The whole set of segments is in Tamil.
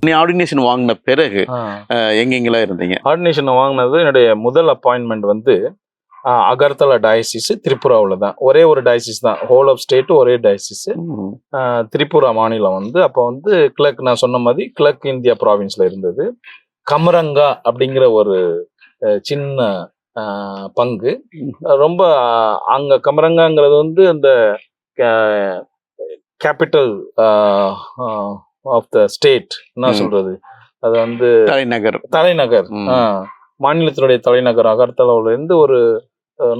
நீ ஆர்டினேஷன் வாங்கின பிறகு எங்கெங்கெல்லாம் இருந்தீங்க? ஆர்டினேஷன் வாங்கினது என்னுடைய முதல் அப்பாயின்மெண்ட் வந்து அகர்தலா டயசிஸ் திரிபுராவில் தான். ஒரே ஒரு டயசிஸ் தான், ஹோல் ஆஃப் ஸ்டேட் ஒரே டயசிஸ். திரிபுரா மாநிலம் வந்து அப்போ வந்து கிழக், நான் சொன்ன மாதிரி கிழக்கு இந்தியா ப்ராவின்ஸ்ல இருந்தது. கமரங்கா அப்படிங்கிற ஒரு சின்ன பங்கு ரொம்ப அங்க கமரங்காங்கிறது வந்து அந்த கேபிட்டல் ஆஃப் த ஸ்டேட், என்ன சொல்றது, அது வந்து தலைநகர் மாநிலத்தினுடைய தலைநகர் அகர்தலாவுல இருந்து ஒரு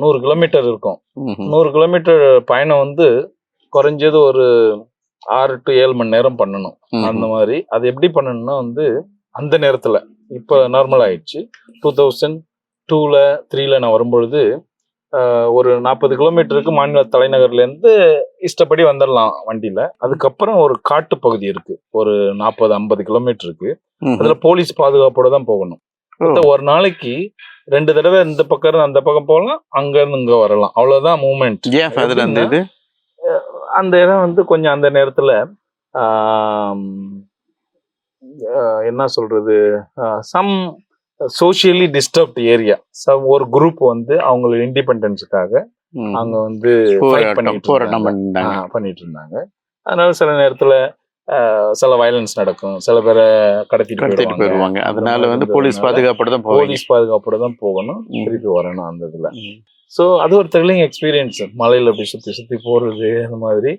100 கிலோமீட்டர் இருக்கும். 100 கிலோமீட்டர் பயணம் வந்து குறைஞ்சது ஒரு 6 to 7 மணி நேரம் பண்ணணும். அந்த மாதிரி அது எப்படி பண்ணணும்னா வந்து அந்த நேரத்துல இப்ப நார்மல் ஆயிடுச்சு. 2002ல 3ல நான் வரும்பொழுது ஒரு 40 கிலோமீட்டருக்கு மாநில தலைநகர்ல இருந்து இஷ்டப்படி வந்துடலாம் வண்டியில. அதுக்கப்புறம் ஒரு காட்டு பகுதி இருக்கு, ஒரு 40-50 கிலோமீட்டருக்கு. அதுல போலீஸ் பாதுகாப்போட தான் போகணும். ஒரு நாளைக்கு 2 தடவை இந்த பக்கம் அந்த பக்கம் போகலாம், அங்க இருந்து இங்க வரலாம், அவ்வளவுதான் மூவ்மெண்ட். அந்த இடம் வந்து கொஞ்சம் அந்த நேரத்துல என்ன சொல்றது, சம் சோசியலி டிஸ்டர்ப்ட் ஏரியா. ஒரு குரூப் வந்து அவங்களோட இண்டிபெண்டன்ஸுக்காக அங்க வந்து பண்ணிட்டு இருந்தாங்க. அதனால சில நேரத்துல சில வயலன்ஸ் நடக்கும், சில பேரை கடத்திட்டு போயிருவாங்க. அதனால வந்து போலீஸ் பாதுகாப்போட தான் போகணும், திருப்பி வரணும் அந்த இதுல. ஸோ அது ஒரு த்ரில்லிங் எக்ஸ்பீரியன்ஸ். மலையில அப்படி சுத்தி போறது, அந்த மாதிரி.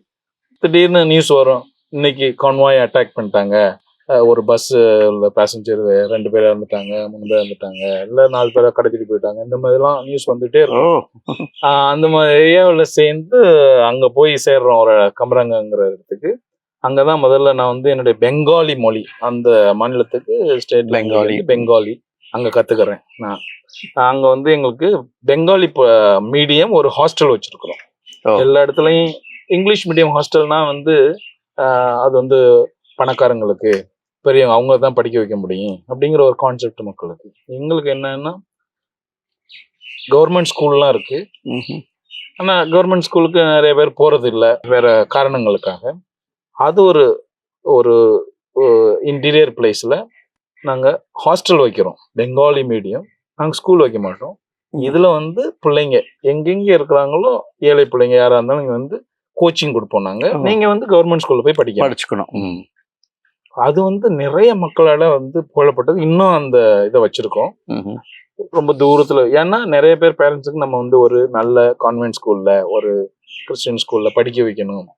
திடீர்னு நியூஸ் வரும், இன்னைக்கு கான்வாய் அட்டாக் பண்ணிட்டாங்க, ஒரு பஸ் பேசஞ்சர் 2 பேர் இறந்துட்டாங்க, 3 பேர் இறந்துட்டாங்க, இல்லை 4 பேரை கடத்திட்டு போயிட்டாங்க. இந்த மாதிரிலாம் நியூஸ் வந்துட்டே இருக்கும். அந்த மாதிரி ஏரியாவில் சேர்ந்து அங்க போய் சேர்றோம் ஒரு கமரங்கங்கிற இடத்துக்கு. அங்கதான் முதல்ல நான் வந்து என்னுடைய பெங்காலி மொழி, அந்த மாநிலத்துக்கு ஸ்டேட் பெங்காலி அங்க கத்துக்கிறேன். நான் அங்க வந்து எங்களுக்கு பெங்காலி மீடியம் ஒரு ஹாஸ்டல் வச்சிருக்கிறோம். எல்லா இடத்துலயும் இங்கிலீஷ் மீடியம் ஹாஸ்டல்னா வந்து அது வந்து பணக்காரங்களுக்கு, பெரியவங்க, அவங்க தான் படிக்க வைக்க முடியும் அப்படிங்கிற ஒரு கான்செப்ட் மக்களுக்கு. எங்களுக்கு என்னன்னா கவர்மெண்ட் ஸ்கூல்லாம் இருக்கு, ஆனா கவர்மெண்ட் ஸ்கூலுக்கு நிறைய பேர் போறது இல்லை வேற காரணங்களுக்காக. அது ஒரு ஒரு இன்டீரியர் பிளேஸ்ல நாங்க ஹாஸ்டல் வைக்கிறோம், பெங்காலி மீடியம். நாங்க ஸ்கூல் வைக்க மாட்டோம். இதுல வந்து பிள்ளைங்க எங்கெங்க இருக்கிறாங்களோ, ஏழை பிள்ளைங்க யாரா இருந்தாலும் இங்க வந்து கோச்சிங் கொடுப்போம் நாங்க. நீங்க வந்து கவர்மெண்ட் ஸ்கூல்ல போய் படிச்சுக்கணும். அது வந்து நிறைய மக்களால வந்து புகழப்பட்டது. இன்னும் அந்த இதை வச்சிருக்கோம் ரொம்ப தூரத்துல. ஏன்னா நிறைய பேர் பேரண்ட்ஸுக்கு நம்ம வந்து ஒரு நல்ல கான்வென்ட் ஸ்கூல்ல, ஒரு கிறிஸ்டியன் ஸ்கூல்ல படிக்க வைக்கணும்,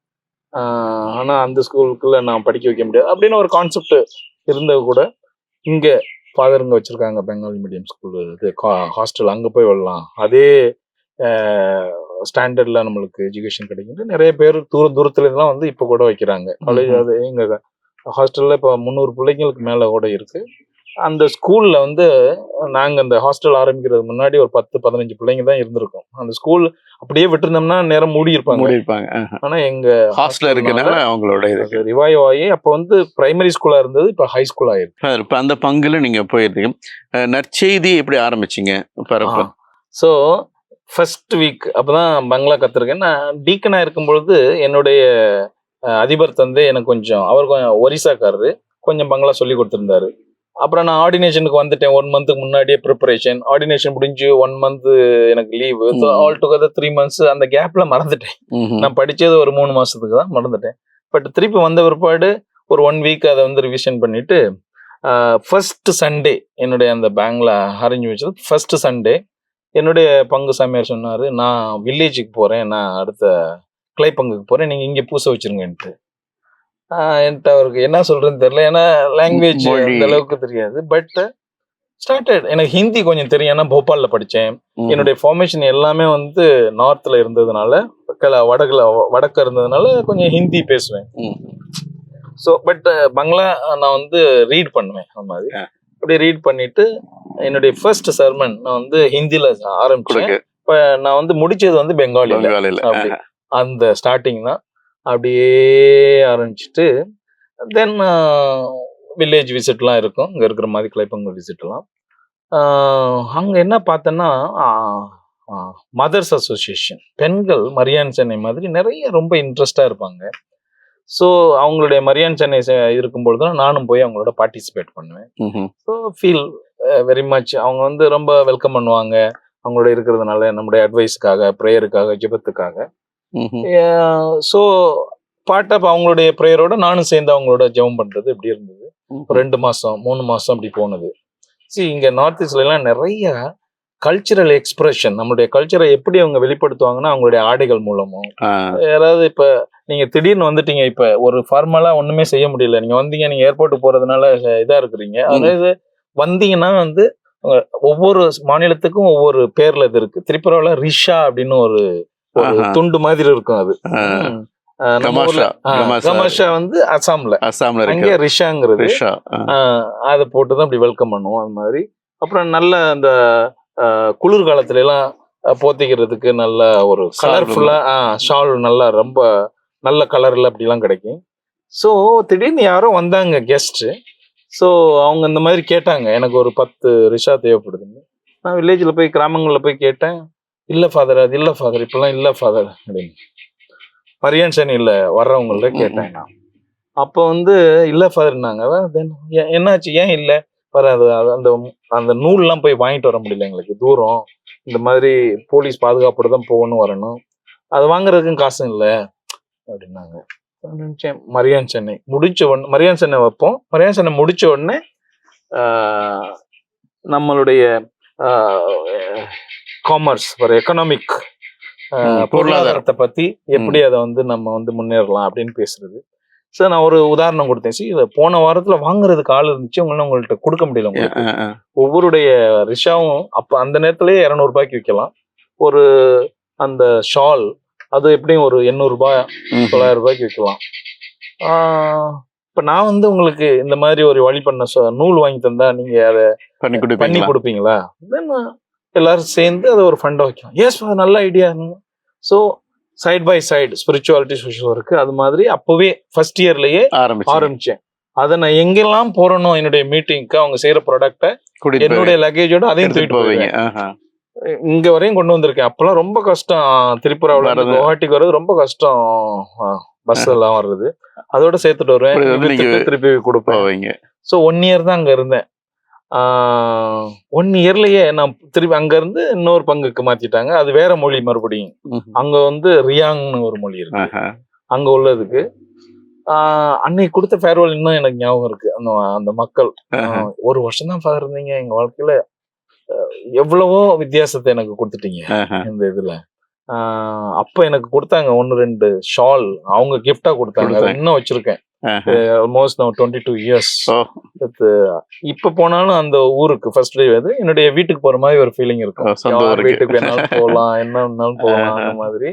ஆனா அந்த ஸ்கூலுக்குள்ள நான் படிக்க வைக்க முடியாது அப்படின்னு ஒரு கான்செப்ட் இருந்தது கூட, இங்க ஃபாதருங்க வச்சிருக்காங்க பெங்காலி மீடியம் ஸ்கூல், இது ஹாஸ்டல், அங்க போய் வரலாம், அதே ஸ்டாண்டர்ட்ல நம்மளுக்கு எஜுகேஷன் கிடைக்குது. நிறைய பேர் தூரத்துல இதெல்லாம் வந்து இப்ப கூட வைக்கிறாங்க காலேஜ். அது எங்க ஹாஸ்டல்ல இப்போ 300 பிள்ளைங்களுக்கு மேல கூட இருக்கு. அந்த ஸ்கூல்ல வந்து நாங்க அந்த ஹாஸ்டல் ஆரம்பிக்கிறதுக்கு முன்னாடி ஒரு 10-15 பிள்ளைங்க தான் இருந்திருக்கும். அந்த ஸ்கூல் அப்படியே விட்டுருந்தோம்னா நேரம் மூடி இருப்பாங்க. ஆனா எங்க ஹாஸ்டல் இருக்கனால அவங்களோட ரிவைவ் ஆகி அப்ப வந்து பிரைமரி ஸ்கூலா இருந்தது, இப்ப ஹை ஸ்கூல் ஆயிருக்கு. இப்ப அந்த பங்குல நீங்க போயிருந்தீங்க. நற்செய்தி எப்படி ஆரம்பிச்சீங்க? ஸோ ஃபர்ஸ்ட் வீக் அப்பதான் பங்களா கத்துருக்கேன். நான் டீக்கனா இருக்கும் பொழுது என்னுடைய அதிபர் தந்தை எனக்கு கொஞ்சம், அவர் கொஞ்சம் ஒரிசாக்காரரு, கொஞ்சம் பங்களா சொல்லி கொடுத்துருந்தாரு. அப்புறம் நான் ஆர்டினேஷனுக்கு வந்துட்டேன் 1 மந்த்துக்கு முன்னாடியே ப்ரிப்பரேஷன். ஆர்டினேஷன் முடிஞ்சு 1 மந்த் எனக்கு லீவு. All together 3 months. அந்த கேப்ல மறந்துட்டேன். நான் படிச்சது ஒரு 3 மாசத்துக்கு தான், மறந்துட்டேன். பட் திருப்பி வந்த பிற்பாடு ஒரு 1 வீக் அதை வந்து ரிவிஷன் பண்ணிட்டு, ஃபர்ஸ்ட் சண்டே என்னுடைய அந்த பேங்க்ல அரேஞ்ச் வச்சது. ஃபர்ஸ்ட் சண்டே என்னுடைய பங்கு சாமியார் சொன்னாரு, நான் வில்லேஜுக்கு போறேன், நான் அடுத்த கிளை பங்குக்கு போறேன், நீங்க இங்க பூசை வச்சிருங்கன்ட்டு. என்கிட்ட அவருக்கு என்ன சொல்றேன்னு தெரியல, ஏன்னா லாங்குவேஜ் அந்த அளவுக்கு தெரியாது. But started. எனக்கு ஹிந்தி கொஞ்சம் தெரியும், ஏன்னா போபால்ல படித்தேன். என்னுடைய ஃபார்மேஷன் எல்லாமே வந்து நார்த்ல இருந்ததுனால, வடக்க இருந்ததுனால கொஞ்சம் ஹிந்தி பேசுவேன். ஸோ பட் பங்களா நான் வந்து ரீட் பண்ணுவேன். அந்த மாதிரி அப்படியே ரீட் பண்ணிட்டு என்னுடைய ஃபர்ஸ்ட் சர்மன் நான் வந்து ஹிந்தில ஆரம்பிச்சேன். இப்போ நான் வந்து முடிச்சது வந்து பெங்காலில. அப்படி அந்த ஸ்டார்டிங் தான். அப்படியே ஆரம்பிச்சுட்டு தென் வில்லேஜ் விசிட்லாம் இருக்கும், இங்கே இருக்கிற மாதிரி கிளைப்பங்க விசிட்லாம். அங்கே என்ன பார்த்தேன்னா மதர்ஸ் அசோசியேஷன், பெண்கள் மரியான் சென்னை மாதிரி நிறைய ரொம்ப இன்ட்ரெஸ்டாக இருப்பாங்க. ஸோ அவங்களுடைய மரியான் சென்னை இருக்கும்பொழுது தான் நானும் போய் அவங்களோட பார்ட்டிசிபேட் பண்ணுவேன். ஸோ ஃபீல் வெரி மச் அவங்க வந்து ரொம்ப வெல்கம் பண்ணுவாங்க. அவங்களோட இருக்கிறதுனால நம்முடைய அட்வைஸுக்காக, ப்ரேயருக்காக, ஜெபத்துக்காக. ஸோ பார்ட் ஆஃப் அவங்களுடைய ப்ரேயரோட நானும் சேர்ந்து அவங்களோட ஜெபம் பண்றது இப்படி இருந்தது. 2 மாசம் 3 மாசம் அப்படி போனது. இங்க நார்த் ஈஸ்ட்ல எல்லாம் நிறைய கல்ச்சரல் எக்ஸ்பிரஷன், நம்மளுடைய கல்ச்சரை எப்படி அவங்க வெளிப்படுத்துவாங்கன்னா அவங்களுடைய ஆடைகள் மூலமும். யாராவது இப்ப நீங்க திடீர்னு வந்துட்டீங்க, இப்ப ஒரு ஃபார்மலா ஒண்ணுமே செய்ய முடியல, நீங்க வந்தீங்க, நீங்க ஏர்போர்ட் போறதுனால இதா இருக்கிறீங்க. அதாவது வந்தீங்கன்னா வந்து ஒவ்வொரு மாநிலத்துக்கும் ஒவ்வொரு பேர்ல இது இருக்கு. திரிபுரால ரிஷா அப்படின்னு ஒரு துண்டு மாதிரி இருக்கும். அது கமாஷா வந்து அசாம்ல அங்கே ரிஷாங்கிறது. அதை போட்டுதான் அப்படி வெல்கம் பண்ணுவோம். அது மாதிரி அப்புறம் நல்ல அந்த குளிர்காலத்துல எல்லாம் போத்திக்கிறதுக்கு நல்ல ஒரு கலர்ஃபுல்லா ஷால், நல்லா ரொம்ப நல்ல கலர்ல அப்படிலாம் கிடைக்கும். ஸோ திடீர்னு யாரோ வந்தாங்க கெஸ்ட். ஸோ அவங்க இந்த மாதிரி கேட்டாங்க, எனக்கு ஒரு 10 ரிஷா தேவைப்படுதுன்னு. நான் வில்லேஜில் போய் கிராமங்களில் போய் கேட்டேன். இல்லை ஃபாதர், அது இல்லை ஃபாதர், இப்பெல்லாம் இல்லை ஃபாதர் அப்படின்னு மரியான் சென்னையில் வர்றவங்கள்ட்ட கேட்டேன் நான். அப்போ வந்து இல்லை ஃபாதர்னாங்க. என்னாச்சு, ஏன் இல்லை வராது? அந்த அந்த நூல்லாம் போய் வாங்கிட்டு வர முடியல, எங்களுக்கு தூரம், இந்த மாதிரி போலீஸ் பாதுகாப்போட தான் போகணும் வரணும், அது வாங்குறதுக்கும் காசும் இல்லை அப்படின்னாங்க. நினைச்சேன் மரியான் சென்னை முடிச்ச உடனே மரியான் சென்னை வைப்போம். மரியான் சென்னை முடிச்ச உடனே நம்மளுடைய காமர்ஸ், ஒரு எக்கனாமிக் பொருளாதாரத்தை பத்தி எப்படி அதை வந்து நம்ம வந்து முன்னேறலாம் அப்படின்னு பேசுறது. சார் நான் ஒரு உதாரணம் கொடுத்தேன். இதை போன வாரத்துல வாங்குறதுக்கு ஆள் இருந்துச்சு, உங்கள்கிட்ட கொடுக்க முடியல. உங்களுக்கு ஒவ்வொருடைய ரிஷாவும் அப்ப அந்த நேரத்திலேயே 200 ரூபாய்க்கு விற்கலாம். ஒரு அந்த ஷால் அது எப்படியும் ஒரு 800 ரூபாய் 900 ரூபாய்க்கு விற்கலாம். இப்ப நான் வந்து உங்களுக்கு இந்த மாதிரி ஒரு வழி பண்ண நூல் வாங்கி தந்தா நீங்க அதை பண்ணி கொடுப்பீங்களா? எல்லாரும் சேர்ந்து அதை ஒரு ஃபண்டை வைக்கலாம். எஸ், நல்ல idea. So side by side spirituality, social work, அது மாதிரி அப்பவே ஃபர்ஸ்ட் இயர்லயே ஆரம்பிச்சேன். அதை நான் எங்கெல்லாம் போறனோ என்னுடைய மீட்டிங்க்கு அவங்க செய்யற ப்ராடக்டை என்னுடைய லக்கேஜோட அதையும் தூக்கிட்டு போவீங்க. இங்க வரையும் கொண்டு வந்திருக்கேன். அப்பெல்லாம் ரொம்ப கஷ்டம், திரிபுராவில குவஹாட்டிக்கு வர்றது ரொம்ப கஷ்டம், பஸ் எல்லாம் வர்றது. அதோட சேர்த்துட்டு வருவேன், திருப்பி கொடுப்பேன். ஸோ 1 இயர் தான் அங்க இருந்தேன். 1 இயர்லயே நான் திருப்பி அங்க இருந்து இன்னொரு பங்குக்கு மாத்திட்டாங்க. அது வேற மொழி மறுபடியும். அங்க வந்து ரியாங்னு ஒரு மொழி இருக்கு அங்க உள்ளதுக்கு. அன்னைக்கு கொடுத்த ஃபேர்வெல் இன்னும் எனக்கு ஞாபகம் இருக்கு. அந்த மக்கள் 1 வருஷம் தான் ஃபாதர் இருந்தீங்க, எங்க வாழ்க்கையில எவ்வளவோ வித்தியாசத்தை எனக்கு கொடுத்துட்டீங்க இந்த இதுல. அப்ப எனக்கு கொடுத்தாங்க 1-2 ஷால், அவங்க கிஃப்டா கொடுத்தாங்க. இன்னும் வச்சிருக்கேன். ஆல்மோஸ்ட் நான் 22 இயர்ஸ். இப்ப போனாலும் அந்த ஊருக்கு ஃபர்ஸ்ட் டே வந்து என்னுடைய வீட்டுக்கு போற மாதிரி ஒரு ஃபீலிங் இருக்கும். வீட்டுக்கு வேணாலும் போகலாம், என்ன வேணாலும் போகலாம் அந்த மாதிரி.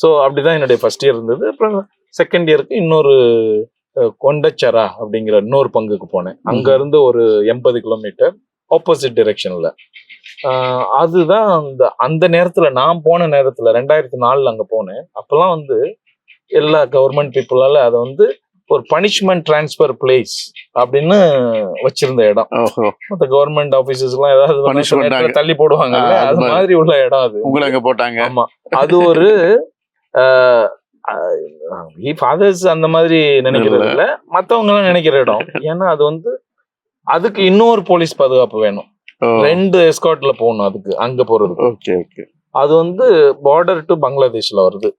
ஸோ அப்படிதான் என்னுடைய ஃபர்ஸ்ட் இயர் இருந்தது. அப்புறம் செகண்ட் இயருக்கு இன்னொரு கொண்டச்சரா அப்படிங்கிற இன்னொரு பங்குக்கு போனேன். அங்க இருந்து ஒரு 80 கிலோமீட்டர் ஆப்போசிட் டிரெக்ஷன்ல. அதுதான் அந்த நேரத்துல நான் போன நேரத்துல 2004 அங்க போனேன். அப்பெல்லாம் வந்து எல்லா கவர்மெண்ட் பீப்புளால அதை வந்து ஒரு பனிஷ்மெண்ட் டிரான்ஸ்பர் பிளேஸ் அப்படின்னு வச்சிருந்த இடம். மற்ற கவர்மெண்ட் ஆபீசஸ் எல்லாம் ஏதாவது தள்ளி போடுவாங்க, அது மாதிரி உள்ள இடம் அது. உங்களை அங்க போட்டாங்க. ஆமா, அது ஒரு ஃபாதர்ஸ் அந்த மாதிரி நினைக்கிறது இல்ல, மத்தவங்க எல்லாம் நினைக்கிற இடம். ஏன்னா அது வந்து அதுக்கு இன்னொரு போலீஸ் பாதுகாப்பு வேணும். 2 எஸ்கார்ட்ல போகணும் அதுக்கு, அங்க போறதுக்கு. அது வந்து பார்டர் டு பங்களாதேஷ்ல வருது.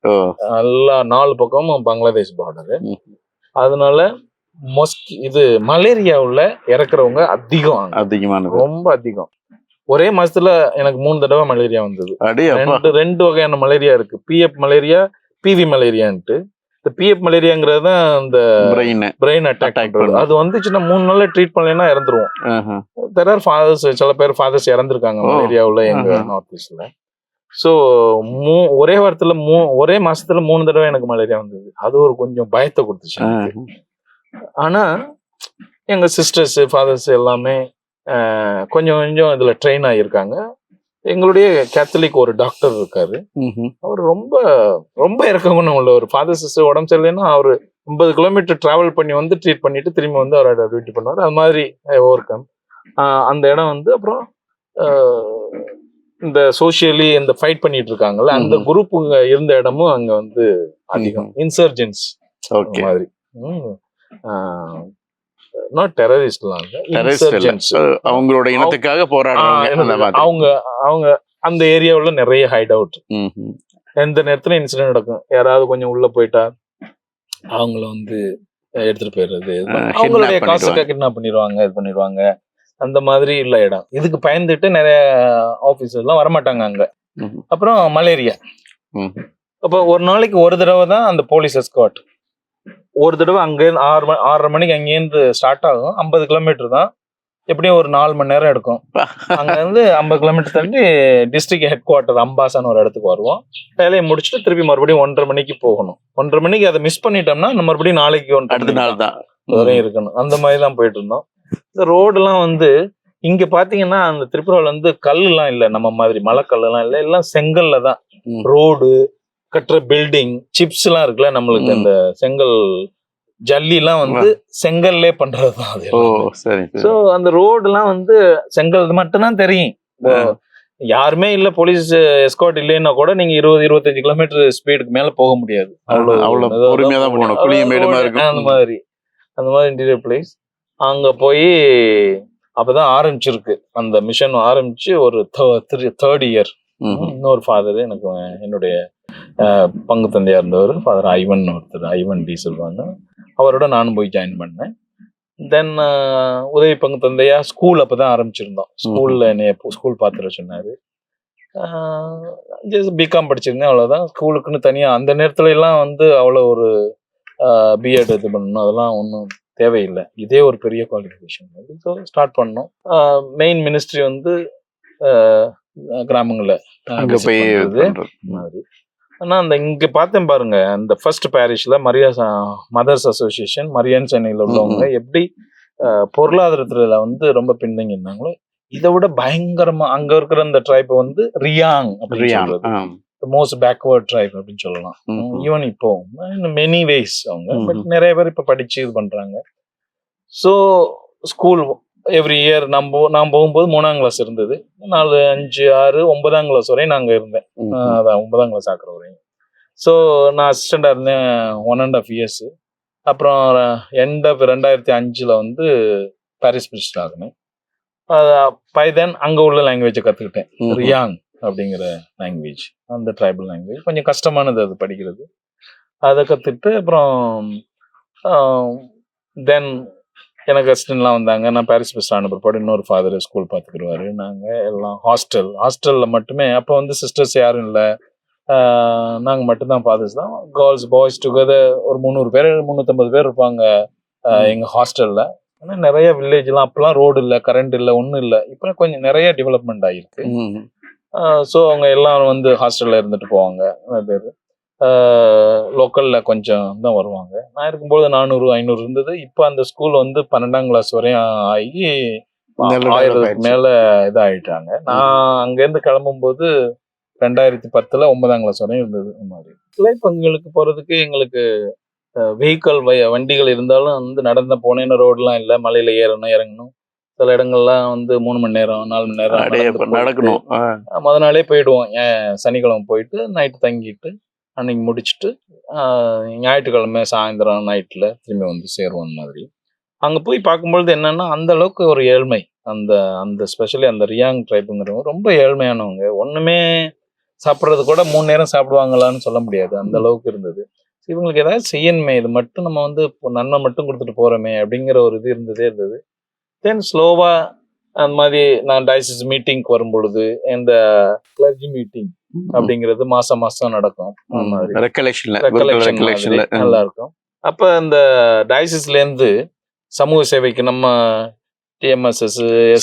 எல்லா 4 பக்கமும் பங்களாதேஷ் பார்டரு. அதனால இது மலேரியாவுல இறக்குறவங்க அதிகமான ரொம்ப அதிகம். ஒரே மாசத்துல எனக்கு 3 தடவை மலேரியா வந்தது. 2 வகையான மலேரியா இருக்கு. பிஎஃப் மலேரியா, பிவி மலேரியான்ட்டு. இந்த பிஎஃப் மலேரியாங்கிறது தான் இந்த பிரெயின் அட்டாக் பண்றது. அது வந்துச்சுன்னா 3 நாள்ல ட்ரீட் பண்ணலைன்னா இறந்துருவோம். தெர் ஆர் ஃபாதர்ஸ், சில பேர் ஃபாதர்ஸ் இறந்துருக்காங்க மலேரியாவுல எங்க நார்த் ஈஸ்ட்ல. ஸோ ஒரே வாரத்துல ஒரே மாசத்துல 3 தடவை எனக்கு மலேரியா வந்தது. அது ஒரு கொஞ்சம் பயத்தை கொடுத்துச்சு. ஆனா எங்க சிஸ்டர்ஸ், ஃபாதர்ஸ் எல்லாமே கொஞ்சம் கொஞ்சம் இதுல ட்ரெயின் ஆகியிருக்காங்க. எங்களுடைய கேத்தலிக் ஒரு டாக்டர் இருக்காரு. அவர் ரொம்ப ரொம்ப இறக்ககுணம் உள்ள ஒரு ஃபாதர். சிஸ்டர் உடம்பு சரியில்லைன்னா அவரு 50 கிலோமீட்டர் டிராவல் பண்ணி வந்து ட்ரீட் பண்ணிட்டு திரும்பி வந்து அவரோட டியூட்டி பண்ணுவார். அது மாதிரி ஓவர் கம் அந்த இடம் வந்து. அப்புறம் இந்த சோசியலி இந்த ஃபைட் பண்ணிட்டு இருக்காங்கல்ல, அந்த குரூப் இருந்த இடமும் அங்க வந்து அதிகம். Insurgence okay. மாதிரி. நாட் டெரரிஸ்ட்லாம் இல்ல, Terrorist இல்ல. இன்சர்ஜென்ட்ஸ். அவங்களோட இனத்துக்காக போராடுறவங்க அந்த மாதிரி. அவங்க அவங்க அந்த ஏரியாவுல நிறைய ஹைட் அவுட். ம்ஹும். எந்த நேரத்துல இன்சிடென்ட் நடக்கும். யாராவது கொஞ்சம் உள்ள போயிட்டா அவங்கள வந்து எடுத்துட்டு போயிடுறது, அவங்களுடைய kidnap காசுக்காக பண்ணிடுவாங்க. கிட்னாப் பண்ணிடுவாங்க, இது பண்ணிடுவாங்க. அந்த மாதிரி உள்ள இடம். இதுக்கு பயந்துட்டு நிறைய ஆபீசர்லாம் வரமாட்டாங்க அங்க. ம்ஹும். அப்புறம் மலேரியா. ம்ஹும். அப்போ ஒரு நாளைக்கு ஒரு தடவை தான் அந்த போலீஸ் எஸ்கார்ட். ஒரு தடவை அங்கேருந்து 6:30 மணிக்கு அங்கேருந்து ஸ்டார்ட் ஆகும். 50 கிலோமீட்டர் தான், எப்படியும் ஒரு 4 மணி நேரம் எடுக்கும். அங்கேருந்து 50 கிலோமீட்டர் தள்ளி டிஸ்ட்ரிக்ட் ஹெட் குவார்ட்டர் அம்பாசான்னு ஒரு இடத்துக்கு வருவோம். வேலையை முடிச்சுட்டு திருப்பி மறுபடியும் 1:30 மணிக்கு போகணும். 1:30 மணிக்கு அதை மிஸ் பண்ணிட்டோம்னா நம்ம மறுபடியும் நாளைக்கு அடுத்த நாள் தான். வரையும் இருக்கணும். அந்த மாதிரி தான் போயிட்டு இருந்தோம். இந்த ரோடுலாம் வந்து இங்க பாத்தீங்கன்னா அந்த திரிபுரால வந்து கல்லுலாம் இல்லை, நம்ம மாதிரி மலைக்கல்லாம் இல்லை, எல்லாம் செங்கல்ல தான். ம். ரோடு கட்டுற பில்டிங் சிப்ஸ் எல்லாம் இருக்குல்ல நம்மளுக்கு, ம். அந்த செங்கல் ஜல்லி எல்லாம் வந்து செங்கல்லே பண்றதுதான் அது. ஓ சரி சரி. சோ அந்த ரோடு எல்லாம் வந்து செங்கல் மட்டும்தான் தெரியும். இப்போ யாருமே இல்ல, போலீஸ் எஸ்கார்ட் இல்லைன்னா கூட நீங்க 20-25 கிலோமீட்டர் ஸ்பீடுக்கு மேல போக முடியாது. அவ்வளவு பொறுமையா தான் போகணும். குழியும் மேடுமா இருக்கும். அந்த மாதிரி இன்டீரியர் பிளேஸ். அங்க போய் அப்பதான் ஆரம்பிச்சிருக்கு அந்த மிஷன். ஆரம்பிச்சு ஒரு 3rd இயர். ம்ஹும். இன்னொரு ஃபாதர் எனக்கு என்னுடைய பங்கு தந்தையா இருந்தவர், ஃபாதர் ஐவன் ஒருத்தர், ஐவன் டி சொல்லுவாங்க. அவரோட நானும் போய் ஜாயின் பண்ணேன். தென் உதவி பங்கு தந்தையா ஸ்கூல் அப்பதான் ஆரம்பிச்சிருந்தோம். ஸ்கூல்ல என்னைய ஸ்கூல் பாத்துற சொன்னாரு. பிகாம் படிச்சிருந்தேன், அவ்வளவுதான். ஸ்கூலுக்குன்னு தனியா அந்த நேரத்துல எல்லாம் வந்து அவ்வளவு ஒரு பிஎட் இது பண்ணணும் அதெல்லாம் ஒன்றும் தேவையில்லை. இதே ஒரு பெரிய குவாலிஃபிகேஷன். ஸோ ஸ்டார்ட் பண்ணோம். மெயின் மினிஸ்ட்ரி வந்து கிராமங்களில் அங்க போய் பண்றது. மாதிரி. ஆனா அந்த இங்க பார்த்தேன் பாருங்க, அந்த ஃபர்ஸ்ட் பாரிஷ்ல மதர்ஸ் அசோசியேஷன் மரியான் சென்னையில் உள்ளவங்க எப்படி பொருளாதாரத்துல வந்து ரொம்ப பின்தங்கி இருந்தாங்களோ, இதை விட பயங்கரமா அங்க இருக்கிற அந்த ட்ரைப் வந்து ரியாங் அப்படின்னு சொல்றது, மோஸ்ட் பேக்வர்ட் ட்ரைப் அப்படின்னு சொல்லலாம். ஈவன் இப்போ மெனி வேஸ் அவங்க, பட் நிறைய பேர் இப்ப படிச்சு இது பண்றாங்க. ஸோ ஸ்கூல் எவ்ரி இயர் நான் போகும்போது 3ஆம் கிளாஸ் இருந்தது. 4, 5, 6, 9ஆம் கிளாஸ் வரையும் நாங்க இருந்தேன். அதான் 9ஆம் கிளாஸ் ஆக்குற வரையும். ஸோ நான் அசிஸ்டண்டா இருந்தேன் 1.5 years. அப்புறம் எண்ட் ஆஃப் 2005 வந்து பாரிஸ் பிரிஸ்ட் ஆகினேன். பை தென் அங்க உள்ள லாங்குவேஜை கத்துக்கிட்டேன். ரியாங் அப்படிங்கிற லாங்குவேஜ், அந்த ட்ரைபல் லாங்குவேஜ். கொஞ்சம் கஷ்டமானது அது படிக்கிறது. அதை கற்றுட்டு அப்புறம் தென் எனக்கு அசிஸ்டன்ட்லாம் வந்தாங்க. நான் பாரிஸ் பிரிஸ்ட் ஆன பிற்பாடு இன்னொரு ஃபாதர் ஸ்கூல் பார்த்துக்கிடுவாரு. நாங்கள் எல்லாம் ஹாஸ்டலில் மட்டுமே. அப்போ வந்து சிஸ்டர்ஸ் யாரும் இல்லை, நாங்கள் மட்டும்தான் ஃபாதர்ஸ் தான். கேர்ள்ஸ் பாய்ஸ் டுகெதர் ஒரு 300 பேர் 350 பேர் இருப்பாங்க எங்கள் ஹாஸ்டலில். ஆனால் நிறைய வில்லேஜ்லாம் அப்போலாம் ரோடு இல்லை, கரண்ட் இல்லை, ஒன்றும் இல்லை. இப்போ கொஞ்சம் நிறைய டெவலப்மெண்ட் ஆகிருக்கு. ஸோ அவங்க எல்லாரும் வந்து ஹாஸ்டலில் இருந்துட்டு போவாங்க. நிறைய பேர் லோக்கலில் கொஞ்சம் தான் வருவாங்க. நான் இருக்கும்போது 400-500 இருந்தது. இப்போ அந்த ஸ்கூல் வந்து 12ஆம் கிளாஸ் வரையும் ஆகி 1000க்கு மேலே இதாகிட்டாங்க. நான் அங்கேருந்து கிளம்பும்போது 2010 9ஆம் கிளாஸ் வரையும் இருந்தது. மாதிரி கிளைப்பங்களுக்கு போகிறதுக்கு எங்களுக்கு வெஹிக்கல் வண்டிகள் இருந்தாலும் வந்து நடந்த போனேன்னு ரோடெலாம் இல்லை. மலையில் ஏறணும் இறங்கணும். சில இடங்கள்லாம் வந்து 3 மணி நேரம் 4 மணி நேரம் நடக்கணும். முத நாளே போயிடுவோம். சனிக்கிழமை போயிட்டு நைட்டு தங்கிட்டு அன்னைக்கு முடிச்சுட்டு ஞாயிற்றுக்கிழமை சாயந்தரம் நைட்டில் திரும்பி வந்து சேருவோம். அந்த மாதிரி அங்கே போய் பார்க்கும்பொழுது என்னன்னா அந்த அளவுக்கு ஒரு ஏழ்மை. அந்த ஸ்பெஷலி அந்த ரியாங் ட்ரைப்புங்கிறவங்க ரொம்ப ஏழ்மையானவங்க. ஒன்றுமே சாப்பிட்றது கூட 3 நேரம் சாப்பிடுவாங்களான்னு சொல்ல முடியாது, அந்த அளவுக்கு இருந்தது. இவங்களுக்கு ஏதாவது செய்யணுமே, இது மட்டும் நம்ம வந்து நன்மை மட்டும் கொடுத்துட்டு போகிறோமே அப்படிங்கிற ஒரு இது இருந்தது. தென் ஸ்லோவா அந்த மாதிரி நான் டயசிஸ் மீட்டிங்க்கு வரும்பொழுது இந்த கிளர்ஜி மீட்டிங் அப்படிங்கிறது மாசம் நடக்கும். நல்லா இருக்கும். அப்ப இந்த டயசிஸ்ல இருந்து சமூக சேவைக்கு நம்ம TMSS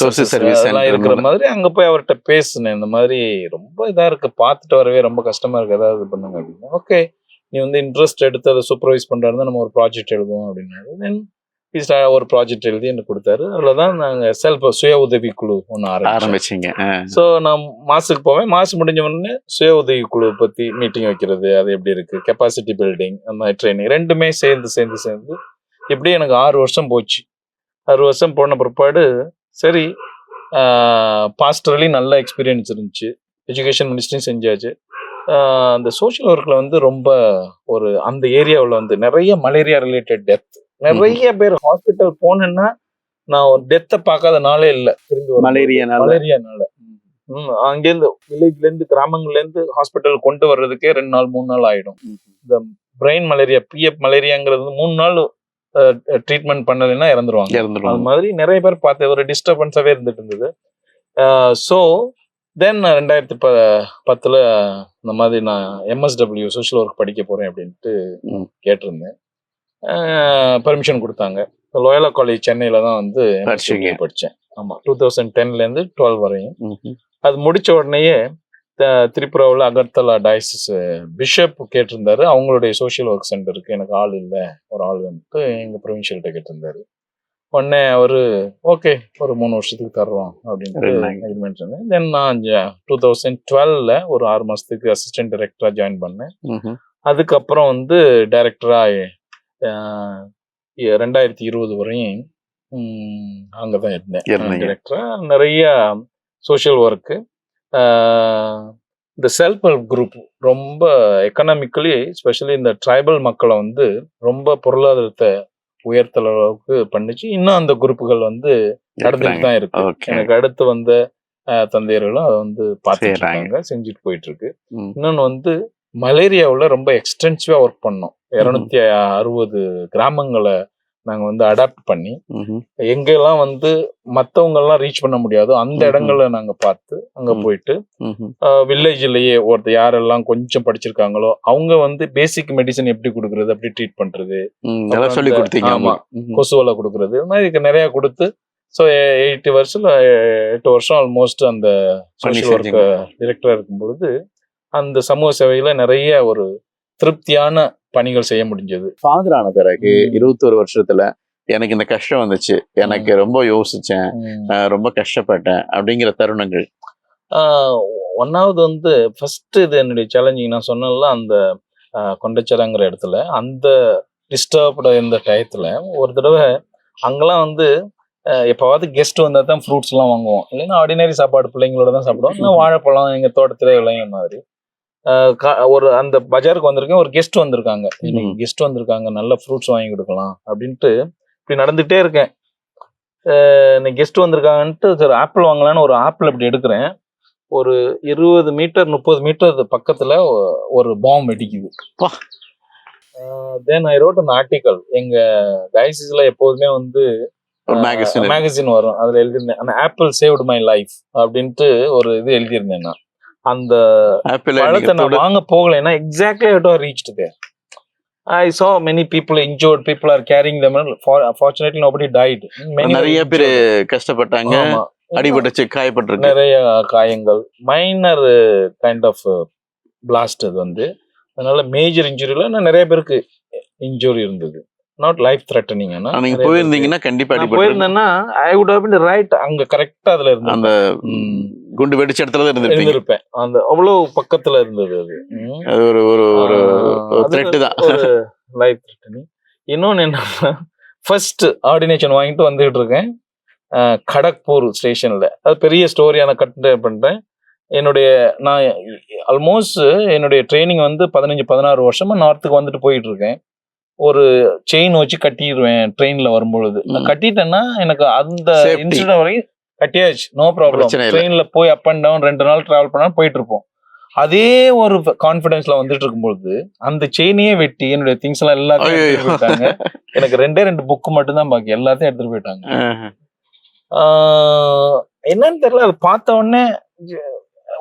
அதெல்லாம் இருக்கிற மாதிரி அங்க போய் அவர்கிட்ட பேசுனேன். இந்த மாதிரி ரொம்ப இதா இருக்கு, பார்த்துட்டு வரவே ரொம்ப கஷ்டமா இருக்கு, ஏதாவது பண்ணுங்க அப்படின்னு. ஓகே, நீ வந்து இன்ட்ரெஸ்ட் எடுத்து அதை சூப்பர்வைஸ் பண்றாருன்னா நம்ம ஒரு ப்ராஜெக்ட் எழுதுவோம் அப்படின்னாரு. தென் ஒரு ப்ராஜெக்ட் எழுதி எனக்கு கொடுத்தாரு. அதுலதான் நாங்க சுய உதவி குழு ஒன்று ஆரம்பிச்சிங்க. ஸோ நான் மாசுக்கு போவேன். மாசு முடிஞ்ச உடனே சுய உதவி குழு பத்தி மீட்டிங் வைக்கிறது, அது எப்படி இருக்கு, கெப்பாசிட்டி பில்டிங், அந்த மாதிரி ட்ரைனிங், ரெண்டுமே சேர்ந்து இப்படி எனக்கு 6 வருஷம் போச்சு. 6 வருஷம் போன பிற்பாடு சரி, பாஸ்டரலி நல்ல எக்ஸ்பீரியன்ஸ் இருந்துச்சு. எஜுகேஷன் மினிஸ்ட்ரியும் செஞ்சாச்சு. அந்த சோஷியல் ஒர்க்ல வந்து ரொம்ப ஒரு அந்த ஏரியாவில் வந்து நிறைய மலேரியா ரிலேட்டட் டெத், நிறைய பேர் ஹாஸ்பிட்டல் போனேன்னா நான் டெத்தை பார்க்காத நாளே இல்லை. திரும்பி மலேரியானால அங்கேருந்து வில்லேஜ்ல இருந்து கிராமங்கள்ல இருந்து ஹாஸ்பிட்டல் கொண்டு வர்றதுக்கே 2 நாள் 3 நாள் ஆயிடும். இந்த பிரெயின் மலேரியா பிஎஃப் மலேரியாங்கிறது 3 நாள் ட்ரீட்மெண்ட் பண்ணலைன்னா இறந்துருவாங்க. அது மாதிரி நிறைய பேர் பார்த்து ஒரு டிஸ்டர்பன்ஸாவே இருந்துட்டு இருந்தது. ஸோ தென் 2010 இந்த மாதிரி நான் எம்எஸ்டபிள்யூ சோஷியல் ஒர்க் படிக்க போறேன் அப்படின்ட்டு கேட்டிருந்தேன். பெர்மிஷன் கொடுத்தாங்க. லோயலா காலேஜ் சென்னையில தான் வந்து படித்தேன். ஆமா, 2010 12 வரையும். அது முடிச்ச உடனேயே திரிபுராவில் அகர்தலா டயசிஸ் பிஷப் கேட்டிருந்தாரு, அவங்களுடைய சோஷியல் ஒர்க் சென்டருக்கு எனக்கு ஆள் இல்லை, ஒரு ஆள் வந்துட்டு எங்க ப்ரொவின்ஷியல்கிட்ட கேட்டிருந்தாரு. உடனே அவரு ஓகே ஒரு 3 வருஷத்துக்கு தர்றோம் அப்படின்ட்டு அக்ரிமெண்ட் சொன்னேன். தென் நான் 2012 ஒரு 6 மாசத்துக்கு அசிஸ்டன்ட் டைரக்டரா ஜாயின் பண்ணேன். அதுக்கப்புறம் வந்து டைரக்டரா 2020 வரையும் அங்கதான் இருந்தேன் டைரக்டரா. நிறைய சோஷியல் ஒர்க்கு, இந்த செல்ஃப் ஹெல்ப் குரூப் ரொம்ப எக்கனாமிக்கலி ஸ்பெஷலி இந்த ட்ரைபல் மக்களை வந்து ரொம்ப பொருளாதாரத்தை உயர்த்தல அளவுக்கு பண்ணிச்சு. இன்னும் அந்த குரூப்புகள் வந்து நடந்துட்டு தான் இருக்கு. எனக்கு அடுத்து வந்த தந்தையர்களும் அதை வந்து பார்த்துட்டு இருக்காங்க, செஞ்சுட்டு போயிட்டு இருக்கு. இன்னொன்னு வந்து மலேரியாவில் ரொம்ப எக்ஸ்டென்சிவா ஒர்க் பண்ணோம். 260 கிராமங்களை நாங்க வந்து அடாப்ட் பண்ணி எங்கெல்லாம் வந்து மத்தவங்க எல்லாம் ரீச் பண்ண முடியாதோ அந்த இடங்கள்ல நாங்க பார்த்து அங்க போயிட்டு வில்லேஜ்லயே ஒருத்தர் யாரெல்லாம் கொஞ்சம் படிச்சிருக்காங்களோ அவங்க வந்து பேசிக் மெடிசன் எப்படி கொடுக்கறது, எப்படி ட்ரீட் பண்றது, கொசுவலை கொடுக்கறது, இது மாதிரி நிறைய கொடுத்து. ஸோ 8 வருஷம் ஆல்மோஸ்ட் அந்த சோஷியல் ஒர்க் டைரக்டரா இருக்கும்பொழுது அந்த சமூக சேவையில நிறைய ஒரு திருப்தியான பணிகள் செய்ய முடிஞ்சது. ஃபாதர் ஆன பிறகு 21 வருஷத்துல எனக்கு இந்த கஷ்டம் வந்துச்சு, எனக்கு ரொம்ப யோசிச்சேன், ரொம்ப கஷ்டப்பட்டேன் அப்படிங்கிற தருணங்கள். ஒன்னாவது வந்து ஃபர்ஸ்ட் இது என்னுடைய சேலஞ்சிங் நான் சொன்னல, அந்த கொண்டச்சரங்கிற இடத்துல அந்த டிஸ்டர்ப்ட இந்த டயத்துல ஒரு தடவை அங்கெல்லாம் வந்து எப்போவாவது கெஸ்ட் வந்தா தான் ஃப்ரூட்ஸ் எல்லாம் வாங்குவோம், இல்லைன்னா ஆர்டினரி சாப்பாடு பிள்ளைங்களோட தான் சாப்பிடுவோம். இல்லை வாழைப்பழம் எங்க தோட்டத்திலே விளையும் மாதிரி. ஒரு அந்த பஜாருக்கு வந்திருக்கேன், ஒரு கெஸ்ட் வந்திருக்காங்க, கெஸ்ட் வந்திருக்காங்க, நல்ல ஃப்ரூட்ஸ் வாங்கி கொடுக்கலாம் அப்படின்ட்டு இப்படி நடந்துகிட்டே இருக்கேன். இன்னைக்கு கெஸ்ட் வந்திருக்காங்கன்ட்டு சரி ஆப்பிள் வாங்கலான்னு ஒரு ஆப்பிள் அப்படி எடுக்கிறேன். ஒரு 20 மீட்டர் 30 மீட்டர் பக்கத்துல ஒரு பாம் வெடிக்குது. தென் ஐ ரோட் அந்த ஆர்டிக்கல். எங்க டயசிஸ்ல எப்போதுமே வந்து மேகசின் வரும், அதுல எழுதியிருந்தேன் அந்த ஆப்பிள் சேவ்டு மை லைஃப் அப்படின்ட்டு ஒரு இது எழுதியிருந்தேன். நான் அந்த பழத்தை நான் வாங்க போகலைன்னா exactly I have reached there. I saw many people injured, people are carrying them. Fortunately nobody died. நிறைய பேர் கஷ்டப்பட்டாங்க, அடிபட்டுச்சு, காயப்பட்டிருக்கு, நிறைய காயங்கள், மைனர் கைண்ட் ஆஃப் பிளாஸ்ட். அது வந்து அதனால மேஜர் இன்ஜுரியில நிறைய பேருக்கு இன்ஜுரி இருந்தது, நாட் லைஃப் த்ரெட்டனிங். நீங்க போயிருந்தீங்கன்னா கண்டிப்பா போயிருந்தேன்னா I would have been right அங்க கரெக்டா அதுல இருந்து அந்த குண்டு வெடிச்ச இடத்துல இருந்திருப்பேன். அந்த அவ்வளவு பக்கத்துல இருந்தது. அது ஒரு ஒரு ஒரு த்ரெட் தான், ஒரு லைஃப் த்ரெட்டனிங். இன்னொன்னு என்னன்னா, ஃபர்ஸ்ட் ஆர்டினேஷன் வாங்கிட்டு வந்துகிட்டு இருக்கேன் கடக்பூர் ஸ்டேஷன்ல. அது பெரிய ஸ்டோரியான கட் பண்றேன். நான் ஆல்மோஸ்ட் என்னுடைய ட்ரைனிங் வந்து 15-16 வருஷமா நார்த்துக்கு வந்துட்டு போயிட்டு இருக்கேன். ஒரு செயின் வச்சு கட்டிடுவேன் ட்ரெயின்ல வரும்பொழுது. கட்டிட்டேன்னா எனக்கு அந்த இன்சிடென்ட் வரைக்கும் கட்டியாச்சு, நோ ப்ராப்ளம். ட்ரெயின்ல போய் அப் அண்ட் டவுன் 2 நாள் டிராவல் பண்ணா போயிட்டு இருப்போம். அதே ஒரு கான்பிடன்ஸ்ல வந்துட்டு இருக்கும்போது அந்த செயினையே வெட்டி என்னுடைய திங்ஸ் எல்லாம் எல்லாத்தையும் எடுத்துட்டு போயிட்டாங்க. எனக்கு 2 புக்கு மட்டும் தான் பாக்கி, எல்லாத்தையும் எடுத்துட்டு போயிட்டாங்க. என்னன்னு தெரியல, அது பார்த்த உடனே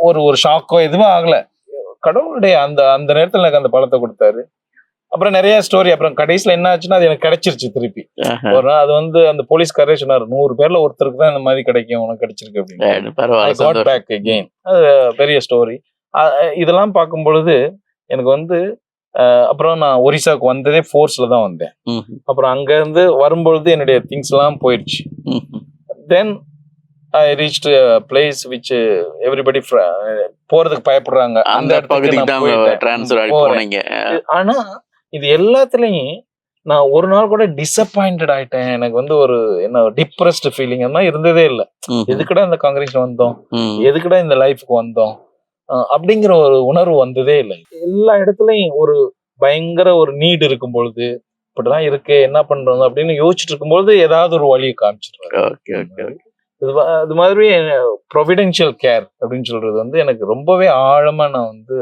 ஒரு ஷாக்கோ எதுவும் ஆகல. கடவுளுடைய அந்த அந்த நேரத்துல எனக்கு அந்த பழத்தை கொடுத்தாரு. அப்புறம் நிறைய ஸ்டோரி. அப்புறம் கடைசியில என்ன ஆச்சுன்னா அது எனக்கு கிடைச்சிருச்சு திருப்பி. ஒரு நாள் அது வந்து அந்த போலீஸ்காரே சொன்னாரு, 100 பேர்ல ஒருத்தருக்கு தான் இந்த மாதிரி கிடைக்கும், உனக்கு கிடைச்சிருக்கு அப்படின்னு. அது பெரிய ஸ்டோரி. இதெல்லாம் பார்க்கும் பொழுது எனக்கு வந்து அப்புறம் நான் ஒரிசாவுக்கு வந்ததே ஃபோர்ஸ்ல தான் வந்தேன். அப்புறம் அங்க இருந்து வரும்பொழுது என்னுடைய திங்ஸ் எல்லாம் போயிடுச்சு. தென் ஐ ரீச்ட் பிளேஸ் விச் எவ்ரிபடி போறதுக்கு பயப்படுறாங்க, அந்த இடத்துக்கு. ஆனா இது எல்லாத்துலயும் நான் ஒரு நாள் கூட டிசப்பாயிண்டட் ஆயிட்டேன். எனக்கு வந்து ஒரு டிப்ரெஸ்ட் ஃபீலிங் எல்லாம் இருந்ததே இல்லை. எதுக்குடா இந்த காங்கிரஸ்ல வந்தோம், எதுக்குடா இந்த லைஃப்க்கு வந்தோம், அப்படிங்கிற ஒரு உணர்வு வந்ததே இல்லை. எல்லா இடத்துலயும் ஒரு பயங்கர ஒரு நீட் இருக்கும் பொழுது இப்படிதான் இருக்கு என்ன பண்றது அப்படின்னு யோசிச்சுட்டு இருக்கும்பொழுது ஏதாவது ஒரு வழியை காமிச்சிடுறாரு. Okay okay okay. அது மாதிரி ப்ரொவிடென்ஷியல் கேர் அப்படின்னு சொல்றது வந்து எனக்கு ரொம்பவே ஆழமா நான் வந்து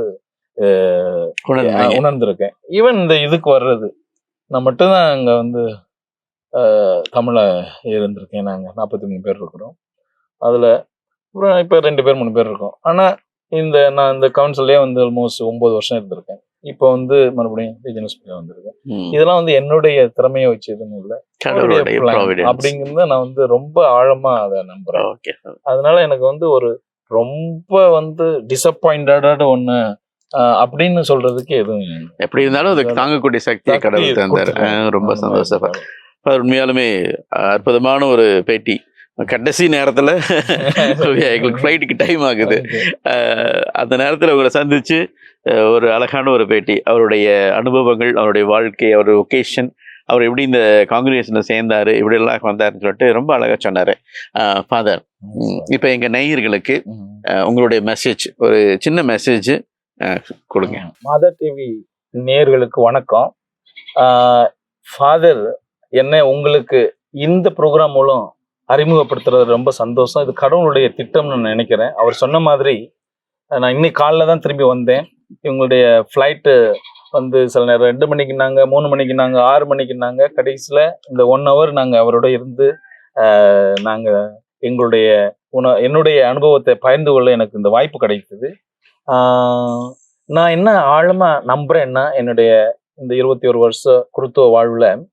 உணர்ந்திருக்கேன். ஈவன் இந்த இதுக்கு வர்றது நான் மட்டும்தான் அங்க வந்து தமிழ இருந்திருக்கேன். நாங்க 43 பேர் இருக்கிறோம். அதுல அப்புறம் இப்ப 2 பேர் 3 பேர் இருக்கோம். ஆனா நான் இந்த கவுன்சிலே வந்து ஆல்மோஸ்ட் 9 வருஷம் இருந்திருக்கேன். இப்போ வந்து மறுபடியும் ரீஜனல் வந்திருக்கேன். இதெல்லாம் வந்து என்னுடைய திறமையை வச்சு எதுவும் இல்லை, அப்படிங்கிறத நான் வந்து ரொம்ப ஆழமா அதை நம்புறேன். அதனால எனக்கு வந்து ஒரு ரொம்ப வந்து டிசப்பாயிண்டட் ஒண்ணு அப்படின்னு சொல்றதுக்கு எதுவும் எப்படி இருந்தாலும் அதுக்கு தாங்கக்கூடிய சக்தியை கடவுள் தந்தார். ரொம்ப சந்தோஷம். உண்மையாலுமே அற்புதமான ஒரு பேட்டி. கடைசி நேரத்துல எங்களுக்கு ஃப்ளைட்டுக்கு டைம் ஆகுது. அந்த நேரத்துல உங்களை சந்திச்சு ஒரு அழகான ஒரு பேட்டி, அவருடைய அனுபவங்கள், அவருடைய வாழ்க்கை, அவருடைய ஒகேஷன், அவர் எப்படி இந்த காங்கிரேஷன்ல சேர்ந்தாரு, இப்படி எல்லாம் வந்தாருன்னு சொல்லிட்டு ரொம்ப அழகா சொன்னாரு. ஃபாதர், இப்ப எங்க நேயர்களுக்கு உங்களுடைய மெசேஜ், ஒரு சின்ன மெசேஜ் கொடுங்க. மாதா டிவி நேயர்களுக்கு வணக்கம். ஃபாதர் என்ன உங்களுக்கு இந்த ப்ரோக்ராம் மூலம் அறிமுகப்படுத்துறது ரொம்ப சந்தோஷம். இது கடவுளுடைய திட்டம்னு நான் நினைக்கிறேன். அவர் சொன்ன மாதிரி நான் இன்னைக்கு காலைல தான் திரும்பி வந்தேன். இவங்களுடைய ஃப்ளைட்டு வந்து சில நேரம் 2 மணிக்குனாங்க, 3 மணிக்குனாங்க, 6 மணிக்குனாங்க. கடைசியில் இந்த 1 hour நாங்கள் அவரோட இருந்து நாங்கள் எங்களுடைய என்னுடைய அனுபவத்தை பகிர்ந்து கொள்ள எனக்கு இந்த வாய்ப்பு கிடைக்குது. நான் என்ன ஆழமாக நம்புறேன்னா, என்னுடைய இந்த 21 வருஷ குருத்துவ வாழ்வில்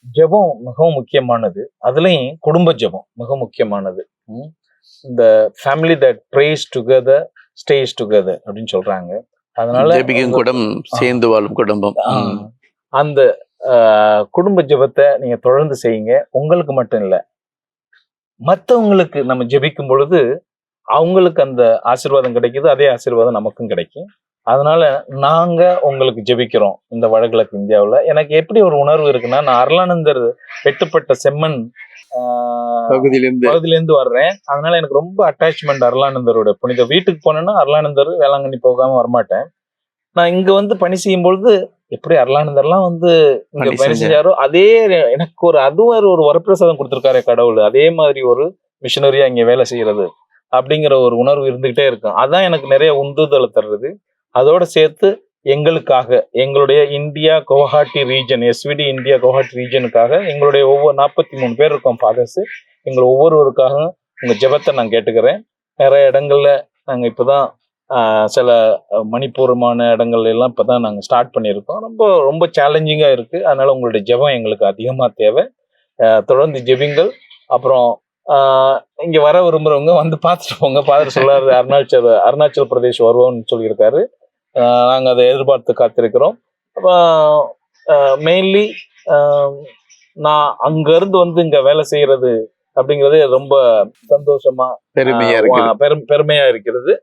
ஜெபம் மிகவும் முக்கியமானது. அதுலயும் குடும்ப ஜெபம் மிக முக்கியமானது. இந்த family that prays together stays together அப்படின்னு சொல்றாங்க. அதனால சேர்ந்து வாழும் குடும்பம். அந்த குடும்ப ஜெபத்தை நீங்க தொடர்ந்து செய்யுங்க. உங்களுக்கு மட்டும் இல்லை, மற்றவங்களுக்கு நம்ம ஜெபிக்கும் பொழுது அவங்களுக்கு அந்த ஆசீர்வாதம் கிடைக்குது, அதே ஆசீர்வாதம் நமக்கும் கிடைக்கும். அதனால நாங்க உங்களுக்கு ஜெபிக்கிறோம். இந்த வடகிழக்கு இந்தியாவில் எனக்கு எப்படி ஒரு உணர்வு இருக்குன்னா, நான் அருளானந்தர் வெட்டுப்பட்ட செம்மண் பகுதியிலேருந்து வர்றேன். அதனால எனக்கு ரொம்ப அட்டாச்மெண்ட் அருளானந்தரோட புனித. வீட்டுக்கு போனேன்னா அருளானந்தர் வேளாங்கண்ணி போகாம வரமாட்டேன். நான் இங்க வந்து பணி செய்யும் பொழுது எப்படி அருளானந்தர்லாம் வந்து இங்க பணி செஞ்சாரோ அதே எனக்கு ஒரு அதுவும் ஒரு வரப்பிரசாதம் கொடுத்துருக்காரு கடவுள். அதே மாதிரி ஒரு மிஷனரியா இங்க வேலை செய்யறது அப்படிங்கிற ஒரு உணர்வு இருந்துகிட்டே இருக்கும். அதான் எனக்கு நிறைய உந்துதலை தர்றது. அதோட சேர்த்து எங்களுக்காக, எங்களுடைய India Guwahati region, SVD India Guwahati ரீஜனுக்காக எங்களுடைய ஒவ்வொரு 43 பேர் இருக்கோம் ஃபாதர்ஸ். எங்கள் ஒவ்வொருவருக்காகவும் உங்கள் ஜெபத்தை நான் கேட்டுக்கிறேன். நிறைய இடங்கள்ல நாங்கள் இப்போதான் சில மணிப்பூர்வமான இடங்கள்ல எல்லாம் இப்போதான் நாங்கள் ஸ்டார்ட் பண்ணியிருக்கோம். ரொம்ப ரொம்ப சேலஞ்சிங்காக இருக்குது. அதனால உங்களுடைய ஜெபம் எங்களுக்கு அதிகமாக தேவை. தொடர்ந்து ஜெபிங்கள். அப்புறம் இங்கே வர விரும்புகிறவங்க வந்து பார்த்துட்டு போங்க. ஃபாதர் சொல்லாரு அருணாச்சல் பிரதேஷ் வருவோம்னு சொல்லியிருக்காரு. நாங்கள் அதை எதிர்பார்த்து காத்திருக்கிறோம். மெயின்லி நான் அங்கேருந்து வந்து இங்கே வேலை செய்கிறது அப்படிங்கிறது ரொம்ப சந்தோஷமா பெருமையா இருக்கிறது.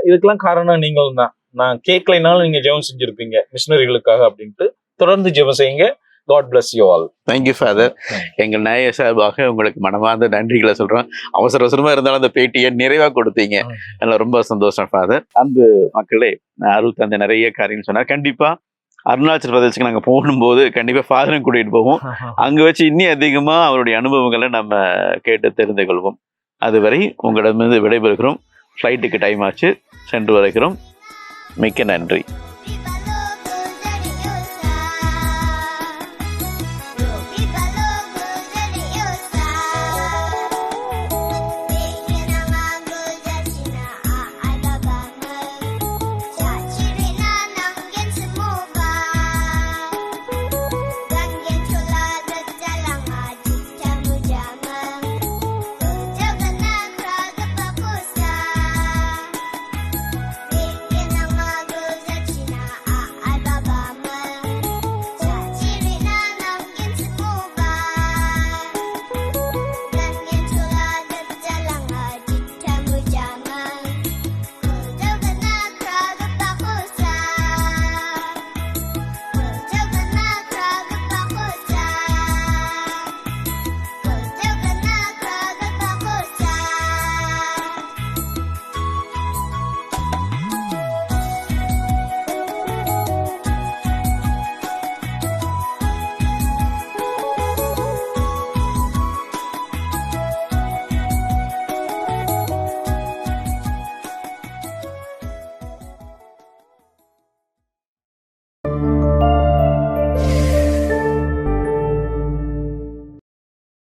இதுக்கெல்லாம் காரணம் நீங்களும் தான். நான் கேட்கலைனாலும் நீங்கள் ஜெபம் செஞ்சுருப்பீங்க மிஷனரிகளுக்காக அப்படின்ட்டு. தொடர்ந்து ஜெபம் செய்யுங்க. God bless you all. Thank you, Father. எங்கள் நேய சார்பாக உங்களுக்கு மனமார்ந்த நன்றிகளை சொல்றோம். அவசரமா இருந்தாலும் அந்த பேட்டியை நிறைவா கொடுத்தீங்க. அதனால ரொம்ப சந்தோஷம் ஃபாதர். அன்பு மக்களே, அருள் தந்த நிறைய காரியங்கள் சொன்னார். கண்டிப்பா அருணாச்சல் பிரதேசத்துக்கு நாங்கள் போகும்போது கண்டிப்பா ஃபாதரும் கூட்டிட்டு போவோம். அங்க வச்சு இன்னும் அதிகமா அவருடைய அனுபவங்களை நம்ம கேட்டு தெரிந்து கொள்வோம். அதுவரை உங்களிடமிருந்து விடைபெறுகிறோம். ஃப்ளைட்டுக்கு டைம் ஆச்சு, சென்று வருகிறோம். மிக்க நன்றி.